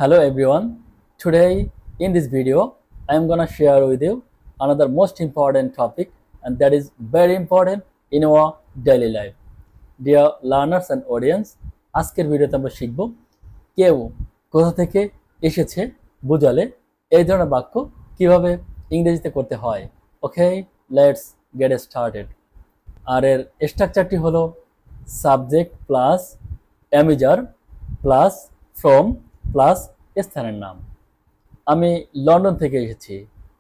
Hello everyone. Today in this video I am gonna share with you another most important topic, and that is very important in our daily life. Dear learners and audience, আজকের ভিডিওতে আমরা শিখব কেউ কোথা থেকে এসেছে বুঝালে এই ধরনের বাক্য কিভাবে ইংরেজিতে করতে হয়। ওকে, লেটস গেট স্টার্টেড। আর এর স্ট্রাকচারটি হলো subject plus am is are plus from plus স্থানের নাম। আমি লন্ডন থেকে এসেছি,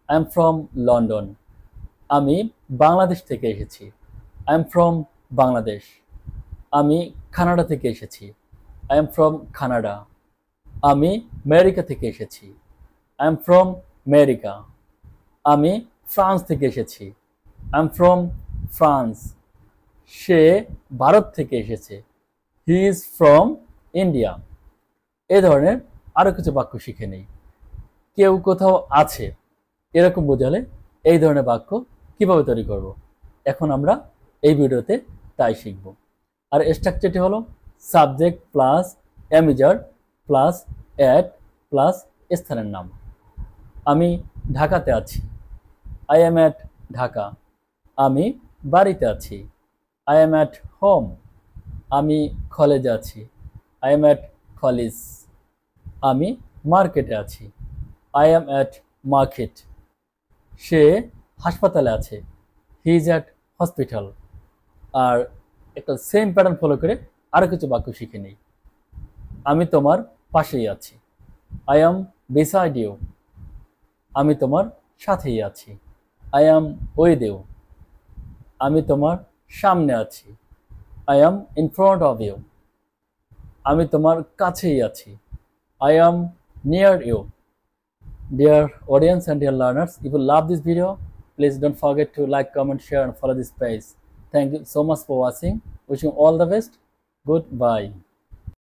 আই এম ফ্রম লন্ডন। আমি বাংলাদেশ থেকে এসেছি, আই এম ফ্রম বাংলাদেশ। আমি কানাডা থেকে এসেছি, আই এম ফ্রম কানাডা। আমি আমেরিকা থেকে এসেছি, আই এম ফ্রম আমেরিকা। আমি ফ্রান্স থেকে এসেছি, আই এম ফ্রম ফ্রান্স। সে ভারত থেকে এসেছে, হি ইজ ফ্রম ইন্ডিয়া। এই ধরনের আরও কিছু বাক্য শিখে নেই। কেউ কোথাও আছে এরকম বোঝালে এই ধরনের বাক্য কিভাবে তৈরি করব, এখন আমরা এই ভিডিওতে তাই শিখব। আর স্ট্রাকচারটি হলো subject plus am is are plus at plus স্থানের নাম। আমি ঢাকাতে আছি, আই এম অ্যাট ঢাকা। আমি বাড়িতে আছি, আই এম অ্যাট হোম। আমি কলেজে আছি, আই এম অ্যাট কলেজ। আমি মার্কেটে আছি, আই এম অ্যাট মার্কেট। সে হাসপাতালে আছে, হি ইজ অ্যাট হসপিটাল। আর একটা সেম প্যাটার্ন ফলো করে আরও কিছু বাক্য শিখে নিই। আমি তোমার পাশেই আছি, আই এম বিসাইড ইউ। আমি তোমার সাথেই আছি, আই এম উইথ ইউ। আমি তোমার সামনে আছি, I am in front of you. আমি তোমার কাছেই আছি, I am near you. Dear audience and dear learners, if you love this video, please don't forget to like, comment, share and follow this page. Thank you so much for watching. Wishing you all the best. Goodbye.